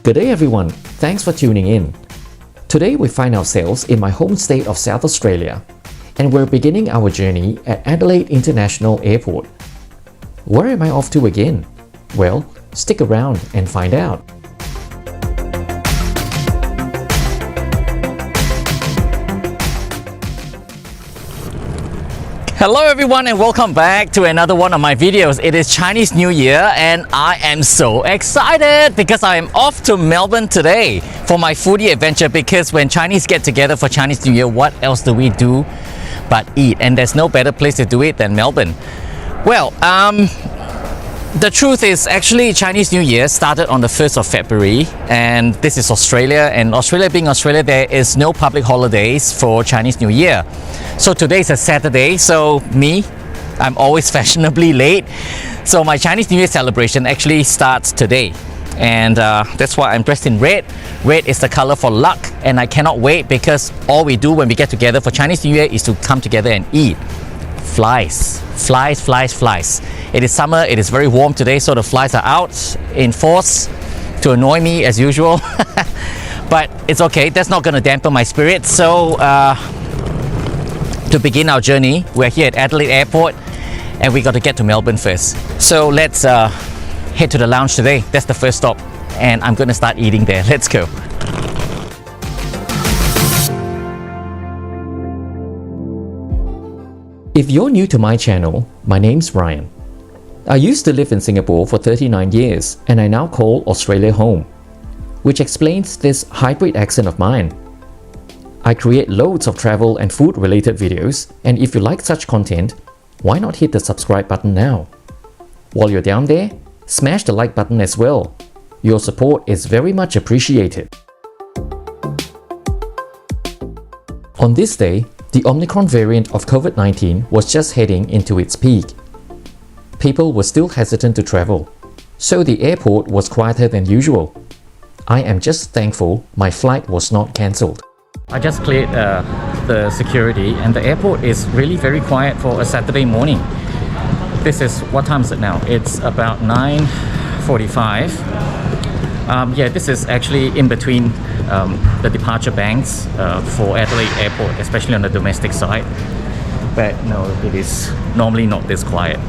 Good day everyone, thanks for tuning in. Today we find ourselves in my home state of South Australia and we're beginning our journey at Adelaide International Airport. Where am I off to again? Well, stick around and find out. Hello everyone and welcome back to another one of my videos. It is Chinese New Year and I am so excited because I am off to Melbourne today for my foodie adventure, because when Chinese get together for Chinese New Year, what else do we do but eat? And there's no better place to do it than Melbourne. Well, the truth is actually Chinese New Year started on the 1st of February and this is Australia, and Australia being Australia, there is no public holidays for Chinese New Year. So today is a Saturday, so I'm always fashionably late. So my Chinese New Year celebration actually starts today. And that's why I'm dressed in red. Red is the color for luck, and I cannot wait because all we do when we get together for Chinese New Year is to come together and eat. Flies. It is summer, it is very warm today, so the flies are out in force to annoy me as usual. But it's okay, that's not going to dampen my spirit. So to begin our journey, we're here at Adelaide Airport and we got to get to Melbourne first. So let's head to the lounge today. That's the first stop and I'm going to start eating there. Let's go. If you're new to my channel, my name's Ryan. I used to live in Singapore for 39 years and I now call Australia home, which explains this hybrid accent of mine. I create loads of travel and food related videos, and if you like such content, why not hit the subscribe button now? While you're down there, smash the like button as well. Your support is very much appreciated. On this day, the Omicron variant of COVID-19 was just heading into its peak. People were still hesitant to travel, so the airport was quieter than usual. I am just thankful my flight was not cancelled. I just cleared the security and the airport is really very quiet for a Saturday morning. This is, what time is it now? It's about 9:45. Yeah, this is actually in between the departure banks for Adelaide Airport, especially on the domestic side. But no, it is normally not this quiet.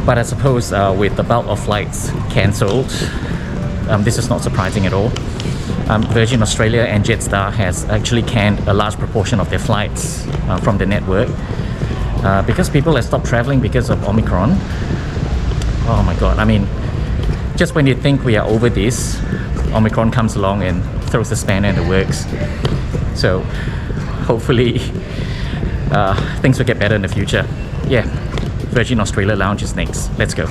But I suppose with the bulk of flights cancelled, this is not surprising at all. Virgin Australia and Jetstar has actually canned a large proportion of their flights from the network because people have stopped traveling because of Omicron. Oh my god, I mean, just when you think we are over this, Omicron comes along and throws a spanner in the works. So hopefully things will get better in the future. Yeah, Virgin Australia Lounge is next. Let's go.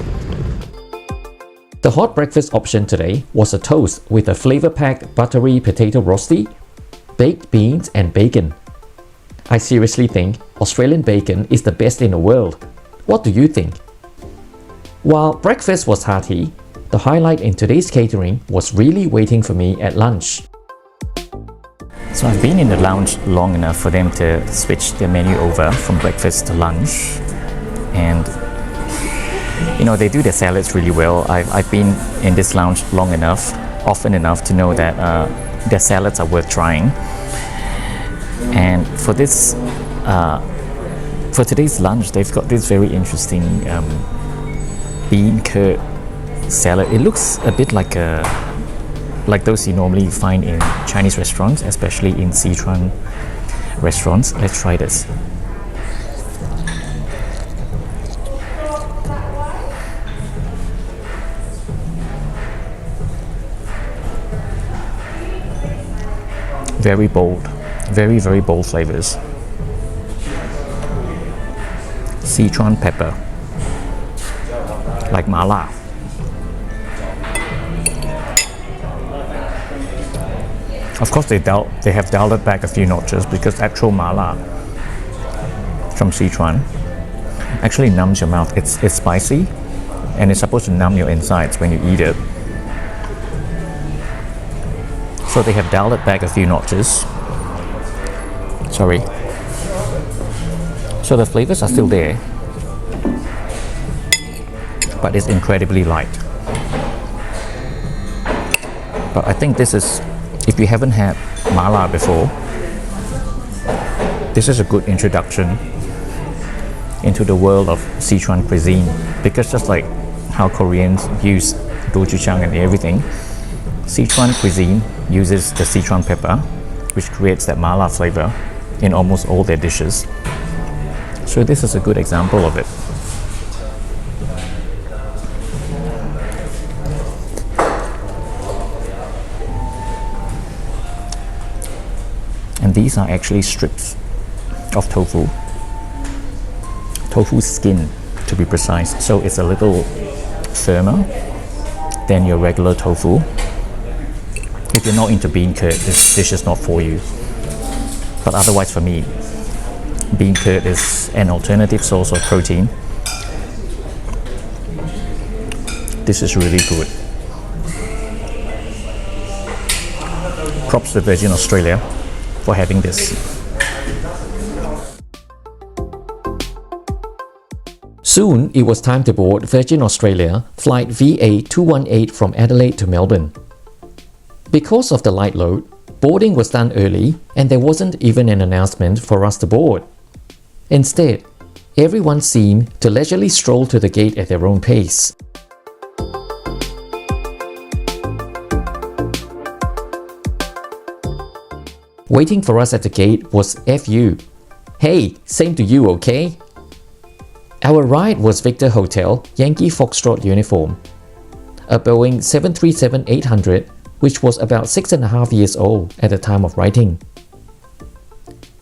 The hot breakfast option today was a toast with a flavor-packed buttery potato roasty, baked beans and bacon. I seriously think Australian bacon is the best in the world. What do you think? While breakfast was hearty, the highlight in today's catering was really waiting for me at lunch. So I've been in the lounge long enough for them to switch their menu over from breakfast to lunch, and you know, they do their salads really well. I've been in this lounge long enough, often enough to know that their salads are worth trying. And for this, for today's lunch, they've got this very interesting bean curd salad. It looks a bit like those you normally find in Chinese restaurants, especially in Sichuan restaurants. Let's try this. Very bold, very bold flavors. Sichuan pepper, like mala. Of course, they have dialed it back a few notches because actual mala from Sichuan actually numbs your mouth. It's spicy and it's supposed to numb your insides when you eat it. So they have dialed it back a few notches. Sorry. So the flavors are still there, but it's incredibly light. But I think this is, if you haven't had mala before, this is a good introduction into the world of Sichuan cuisine, because just like how Koreans use gochujang and everything, Sichuan cuisine uses the Sichuan pepper, which creates that mala flavor in almost all their dishes. So this is a good example of it. And these are actually strips of tofu skin to be precise, so it's a little firmer than your regular tofu. If you're not into bean curd, this dish is not for you, but otherwise for me, bean curd is an alternative source of protein. This is really good. Props to Virgin Australia for having this. Soon, it was time to board Virgin Australia Flight VA218 from Adelaide to Melbourne. Because of the light load, boarding was done early and there wasn't even an announcement for us to board. Instead, everyone seemed to leisurely stroll to the gate at their own pace. Waiting for us at the gate was FU. Hey, same to you, okay? Our ride was Victor Hotel Yankee Foxtrot uniform, a Boeing 737-800, which was about 6.5 years old at the time of writing.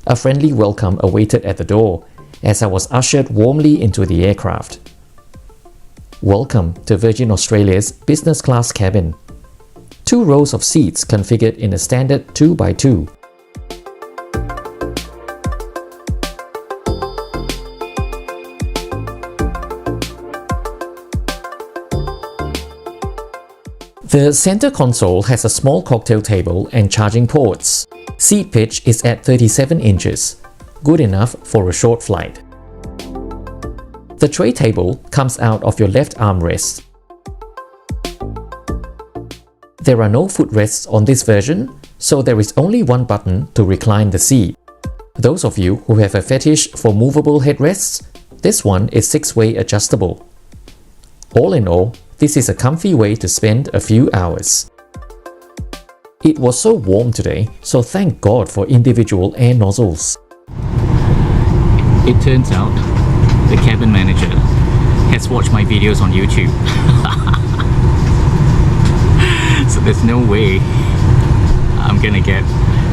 A friendly welcome awaited at the door as I was ushered warmly into the aircraft. Welcome to Virgin Australia's business class cabin. 2 rows of seats configured in a standard 2x2. The center console has a small cocktail table and charging ports. Seat pitch is at 37 inches, good enough for a short flight. The tray table comes out of your left armrest. There are no footrests on this version, so there is only one button to recline the seat. Those of you who have a fetish for movable headrests, this one is 6-way adjustable. All in all, this is a comfy way to spend a few hours. It was so warm today, so thank God for individual air nozzles. It turns out the cabin manager has watched my videos on YouTube. So there's no way I'm gonna get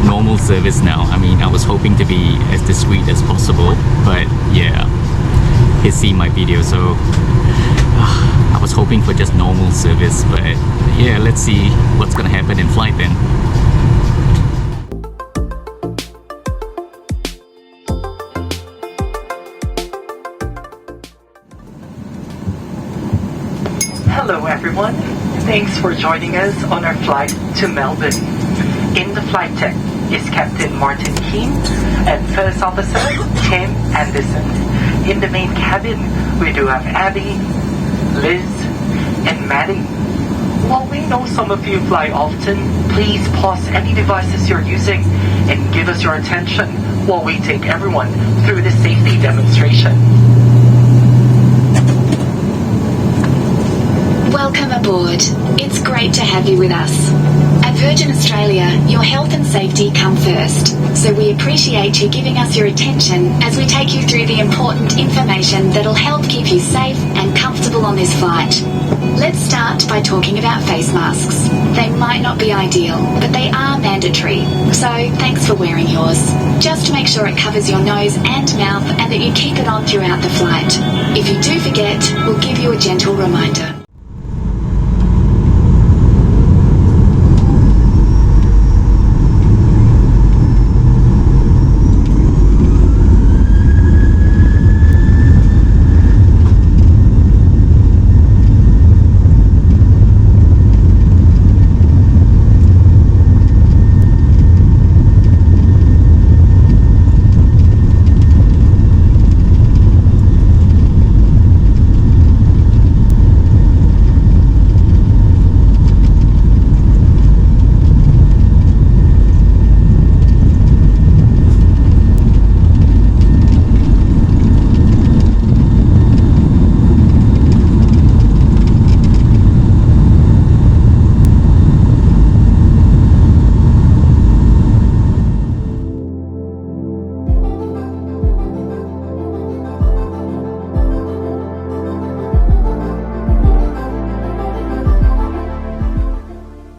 normal service now. I mean, I was hoping to be as discreet as possible, but yeah, he's seen my video, so I was hoping for just normal service, but yeah, let's see what's gonna happen in flight then. Hello everyone, thanks for joining us on our flight to Melbourne. In the flight deck is Captain Martin Keane and First Officer Tim Anderson. In the main cabin we do have Abby, Liz, and Maddie. While we know some of you fly often, please pause any devices you're using and give us your attention while we take everyone through the safety demonstration. Welcome aboard. It's great to have you with us. At Virgin Australia, your health and safety come first, so we appreciate you giving us your attention as we take you through the important information that'll help keep you safe and comfortable on this flight. Let's start by talking about face masks. They might not be ideal, but they are mandatory, so thanks for wearing yours. Just make sure it covers your nose and mouth and that you keep it on throughout the flight. If you do forget, we'll give you a gentle reminder.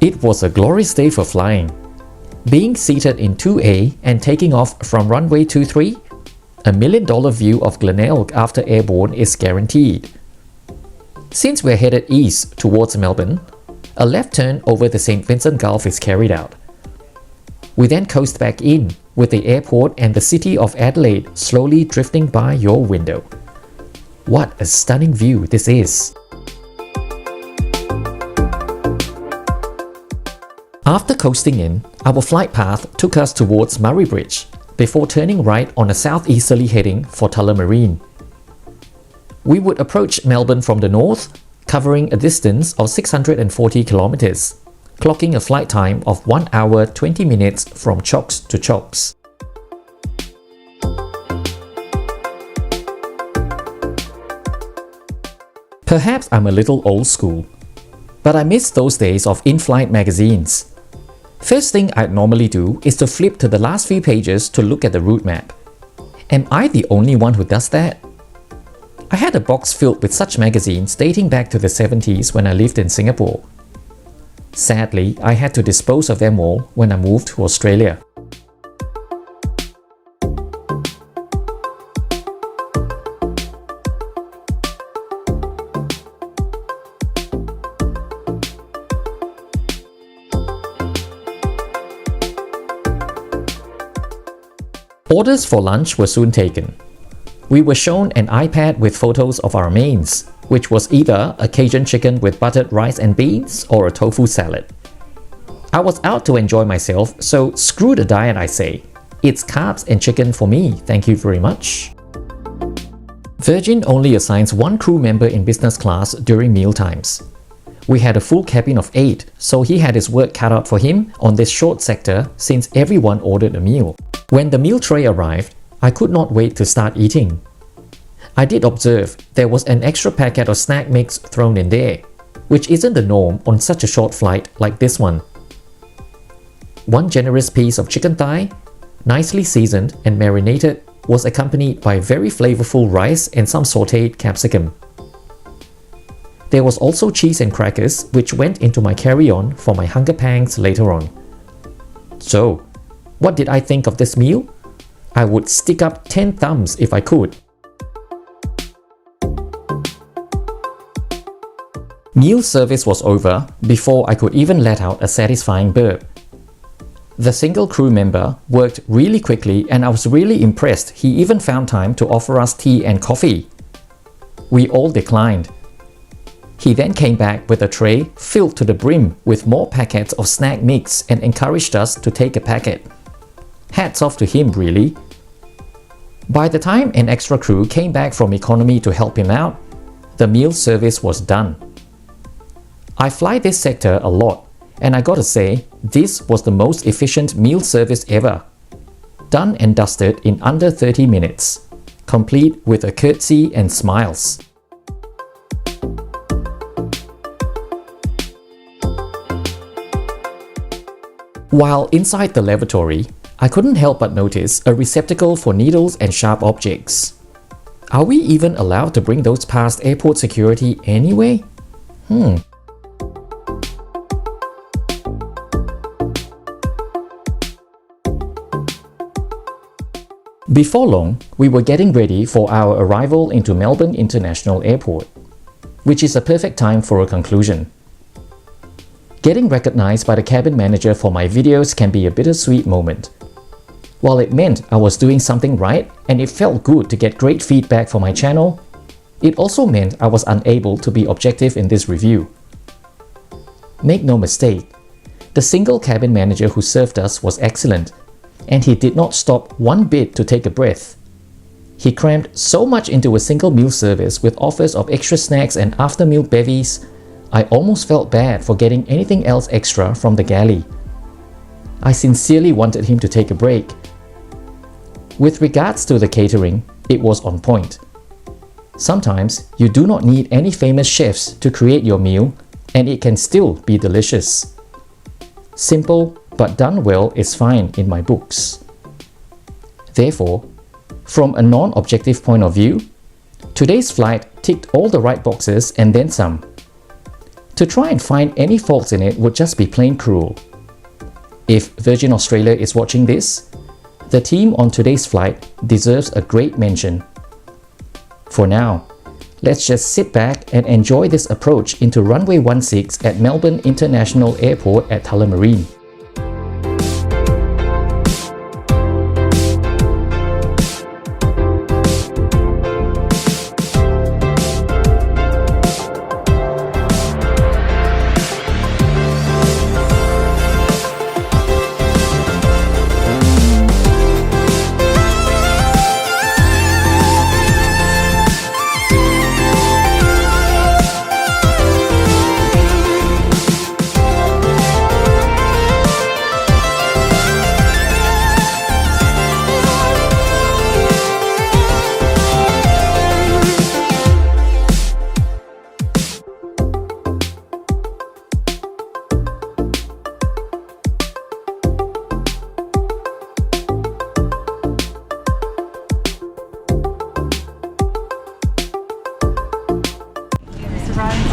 It was a glorious day for flying. Being seated in 2A and taking off from runway 23, a $1 million view of Glenelg after airborne is guaranteed. Since we're headed east towards Melbourne, a left turn over the St. Vincent Gulf is carried out. We then coast back in, with the airport and the city of Adelaide slowly drifting by your window. What a stunning view this is! After coasting in, our flight path took us towards Murray Bridge, before turning right on a southeasterly heading for Tullamarine. We would approach Melbourne from the north, covering a distance of 640 kilometers, clocking a flight time of 1 hour 20 minutes from Chocks to Chocks. Perhaps I'm a little old school, but I miss those days of in-flight magazines. First thing I'd normally do is to flip to the last few pages to look at the route map. Am I the only one who does that? I had a box filled with such magazines dating back to the 70s when I lived in Singapore. Sadly, I had to dispose of them all when I moved to Australia. Orders for lunch were soon taken. We were shown an iPad with photos of our mains, which was either a Cajun chicken with buttered rice and beans or a tofu salad. I was out to enjoy myself, so screw the diet I say. It's carbs and chicken for me, thank you very much. Virgin only assigns one crew member in business class during meal times. We had a full cabin of 8, so he had his work cut out for him on this short sector since everyone ordered a meal. When the meal tray arrived, I could not wait to start eating. I did observe there was an extra packet of snack mix thrown in there, which isn't the norm on such a short flight like this one. One generous piece of chicken thigh, nicely seasoned and marinated, was accompanied by very flavorful rice and some sautéed capsicum. There was also cheese and crackers, which went into my carry-on for my hunger pangs later on. So, what did I think of this meal? I would stick up 10 thumbs if I could. Meal service was over before I could even let out a satisfying burp. The single crew member worked really quickly and I was really impressed he even found time to offer us tea and coffee. We all declined. He then came back with a tray filled to the brim with more packets of snack mix and encouraged us to take a packet. Hats off to him, really. By the time an extra crew came back from economy to help him out, the meal service was done. I fly this sector a lot, and I gotta say, this was the most efficient meal service ever. Done and dusted in under 30 minutes, complete with a curtsy and smiles. While inside the lavatory, I couldn't help but notice a receptacle for needles and sharp objects. Are we even allowed to bring those past airport security anyway? Before long, we were getting ready for our arrival into Melbourne International Airport, which is a perfect time for a conclusion. Getting recognized by the cabin manager for my videos can be a bittersweet moment. While it meant I was doing something right and it felt good to get great feedback for my channel, it also meant I was unable to be objective in this review. Make no mistake, the single cabin manager who served us was excellent, and he did not stop one bit to take a breath. He crammed so much into a single meal service with offers of extra snacks and after-meal bevies, I almost felt bad for getting anything else extra from the galley. I sincerely wanted him to take a break. With regards to the catering, it was on point. Sometimes you do not need any famous chefs to create your meal, and it can still be delicious. Simple but done well is fine in my books. Therefore, from a non-objective point of view, today's flight ticked all the right boxes and then some. To try and find any faults in it would just be plain cruel. If Virgin Australia is watching this, the team on today's flight deserves a great mention. For now, let's just sit back and enjoy this approach into runway 16 at Melbourne International Airport at Tullamarine.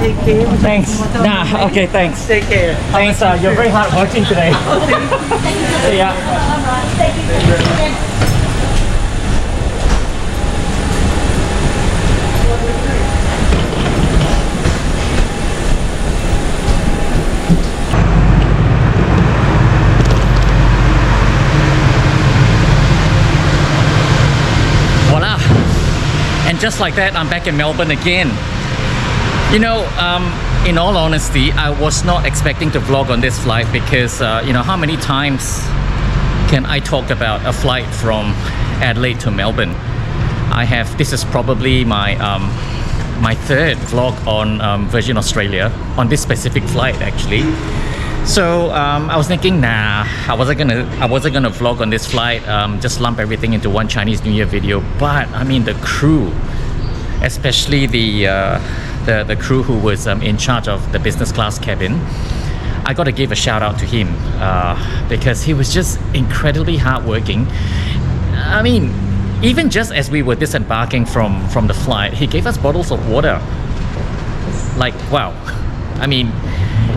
Take care. Thanks. Nah, okay, thanks. Take care. Thanks, you're very hard working today. Yeah. 好啦. And just like that, I'm back in Melbourne again. You know, in all honesty, I was not expecting to vlog on this flight because, you know, how many times can I talk about a flight from Adelaide to Melbourne? This is probably my my third vlog on Virgin Australia, on this specific flight actually. So I was thinking, nah, I wasn't gonna vlog on this flight, just lump everything into one Chinese New Year video. But I mean, the crew, especially the crew who was in charge of the business class cabin, I got to give a shout out to him because he was just incredibly hardworking. I mean, even just as we were disembarking from the flight, he gave us bottles of water. Like, wow. I mean,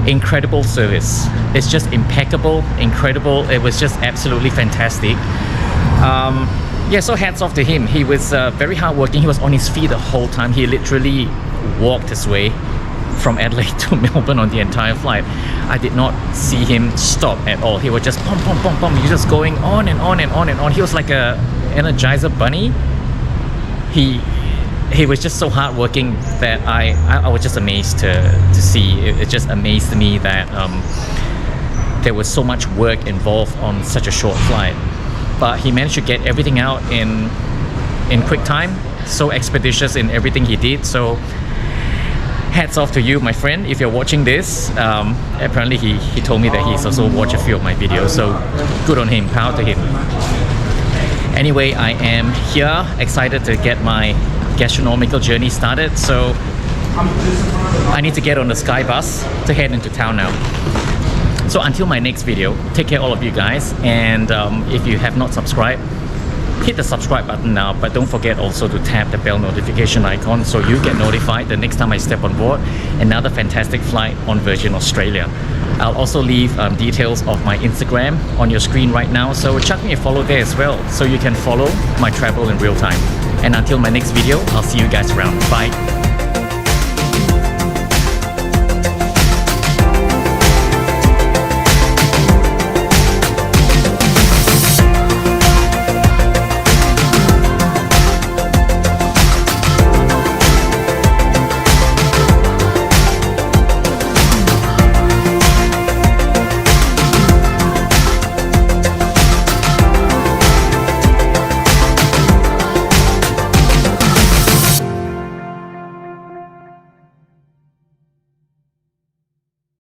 incredible service. It's just impeccable, incredible. It was just absolutely fantastic. Yeah, so hats off to him. He was very hardworking. He was on his feet the whole time. He literally walked his way from Adelaide to Melbourne on the entire flight. I did not see him stop at all. He was just pom pom pom pom. He was just going on and on and on and on. He was like a Energizer bunny. He was just so hardworking that I was just amazed to see. It just amazed me that there was so much work involved on such a short flight. But he managed to get everything out in quick time. So expeditious in everything he did. So hats off to you, my friend, if you're watching this. Apparently he told me that he's also watched a few of my videos, so good on him, proud to him. Anyway, I am here, excited to get my gastronomical journey started, so I need to get on the Sky bus to head into town now. So until my next video, take care all of you guys, and if you have not subscribed, hit the subscribe button now, but don't forget also to tap the bell notification icon so you get notified the next time I step on board another fantastic flight on Virgin Australia. I'll also leave details of my Instagram on your screen right now, so chuck me a follow there as well so you can follow my travel in real time. And until my next video, I'll see you guys around. Bye.